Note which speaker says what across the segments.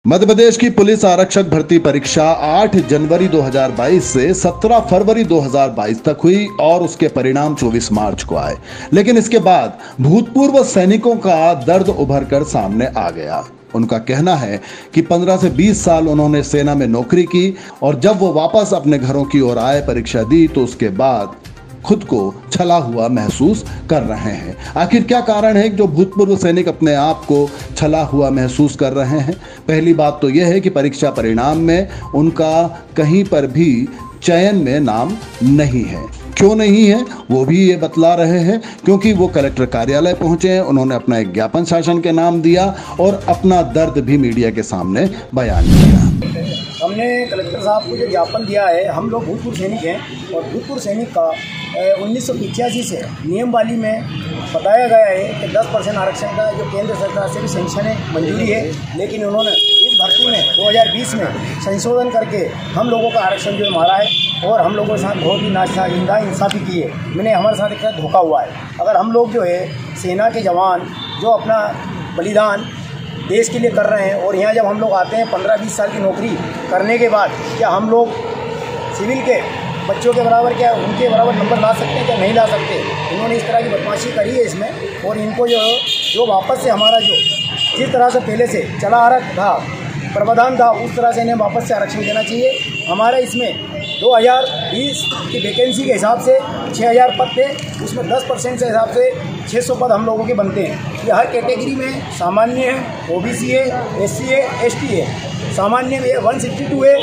Speaker 1: मध्य प्रदेश की पुलिस आरक्षक भर्ती परीक्षा 8 जनवरी 2022 से 17 फरवरी 2022 तक हुई और उसके परिणाम 24 मार्च को आए। लेकिन इसके बाद भूतपूर्व सैनिकों का दर्द उभर कर सामने आ गया। उनका कहना है कि 15 से 20 साल उन्होंने सेना में नौकरी की और जब वो वापस अपने घरों की ओर आए, परीक्षा दी, तो उसके बाद खुद को छला हुआ महसूस कर रहे हैं। आखिर क्या कारण है कि जो भूतपूर्व सैनिक अपने आप को छला हुआ महसूस कर रहे हैं? पहली बात तो यह है कि परीक्षा परिणाम में उनका कहीं पर भी चयन में नाम नहीं है। क्यों नहीं है वो भी ये बतला रहे हैं, क्योंकि वो कलेक्टर कार्यालय पहुंचे हैं, उन्होंने अपना एक ज्ञापन शासन के नाम दिया और अपना दर्द भी मीडिया के सामने बयान किया।
Speaker 2: हमने कलेक्टर साहब को जो ज्ञापन दिया है, हम लोग भूतपूर्व सैनिक हैं और भूतपूर्व सैनिक का 1985 से नियमवाली में बताया गया है कि 10% आरक्षण का जो केंद्र सरकार से भी सेंक्शन है, मंजूरी है, लेकिन उन्होंने इस भर्ती में 2020 में संशोधन करके हम लोगों का आरक्षण जो मारा है और हम लोगों के साथ बहुत ही नाइंसाफ़ी की है। मैंने हमारे साथ एक धोखा हुआ है। अगर हम लोग जो है सेना के जवान जो अपना बलिदान देश के लिए कर रहे हैं और यहाँ जब हम लोग आते हैं 15-20 साल की नौकरी करने के बाद, क्या हम लोग सिविल के बच्चों के बराबर, क्या उनके बराबर नंबर ला सकते हैं, क्या नहीं ला सकते? इन्होंने इस तरह की बदमाशी करी है इसमें और इनको जो वापस से हमारा जो जिस तरह से पहले से चला आ रहा था, प्रावधान था, उस तरह से इन्हें वापस से आरक्षण देना चाहिए। हमारे इसमें 2020 की वैकेंसी के हिसाब से 6000 पद थे, उसमें 10% के हिसाब से 600 पद हम लोगों के बनते हैं। ये हर कैटेगरी में सामान्य है, ओबीसी है, एससी है, एसटी है। सामान्य में 162 है,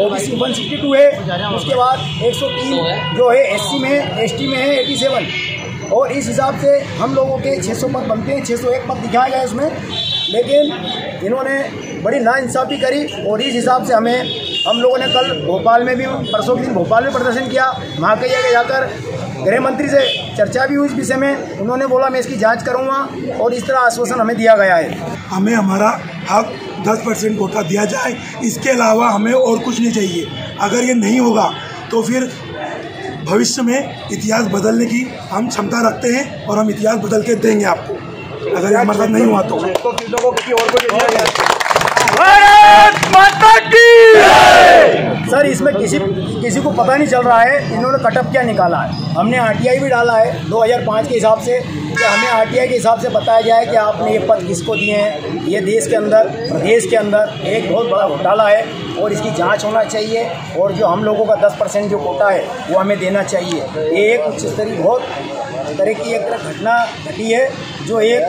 Speaker 2: ओबीसी 162 है, उसके बाद 103 जो है एससी में है, एसटी में है 87 और इस हिसाब से हम लोगों के 600 पद बनते हैं। 601 पद दिखाया गया इसमें, लेकिन इन्होंने बड़ी नाइंसाफ़ी करी और इस हिसाब से हम लोगों ने कल भोपाल में भी, परसों के दिन भोपाल में प्रदर्शन किया। वहाँ के जगह जाकर गृह मंत्री से चर्चा भी हुई इस विषय में। उन्होंने बोला मैं इसकी जांच करूँगा और इस तरह आश्वासन हमें दिया गया है।
Speaker 3: हमें हमारा हक 10% कोटा दिया जाए, इसके अलावा हमें और कुछ नहीं चाहिए। अगर ये नहीं होगा तो फिर भविष्य में इतिहास बदलने की हम क्षमता रखते हैं और हम इतिहास बदल के देंगे आपको, अगर हमारे साथ नहीं हुआ तो।
Speaker 2: सर, इसमें किसी को पता नहीं चल रहा है इन्होंने कटअप क्या निकाला है। हमने आरटीआई भी डाला है 2005 के हिसाब से, कि हमें आरटीआई के हिसाब से बताया जाए कि आपने ये पद किसको दिए हैं। ये देश के अंदर, प्रदेश के अंदर एक बहुत बड़ा घोटाला है और इसकी जांच होना चाहिए और जो हम लोगों का 10% जो कोटा है वो हमें देना चाहिए। ये एक उच्च स्तरीय बहुत तरह की एक घटना घटी है जो एक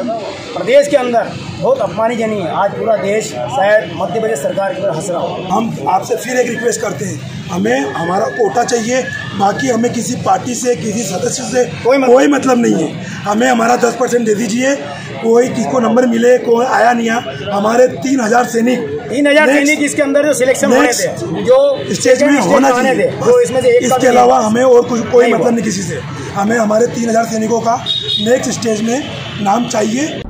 Speaker 2: प्रदेश के अंदर बहुत अपमानजनक है। आज पूरा देश शायद मध्य प्रदेश सरकार की तरफ हंस रहा हो।
Speaker 3: हम आपसे फिर एक रिक्वेस्ट करते हैं, हमें हमारा कोटा चाहिए। बाकी हमें किसी पार्टी से, किसी सदस्य से कोई मतलब नहीं है। हमें हमारा 10% दे दीजिए। कोई किसको नंबर मिले, कोई आया नहीं आया, हमारे 3000 सैनिक
Speaker 2: इसके अंदर जो सिलेक्शन होने थे, जो
Speaker 3: स्टेज में होना चाहिए,
Speaker 2: जो इसमें से एक
Speaker 3: इसके अलावा हमें और कोई मतलब नहीं किसी से। हमें हमारे 3000 सैनिकों का नेक्स्ट स्टेज में नाम चाहिए।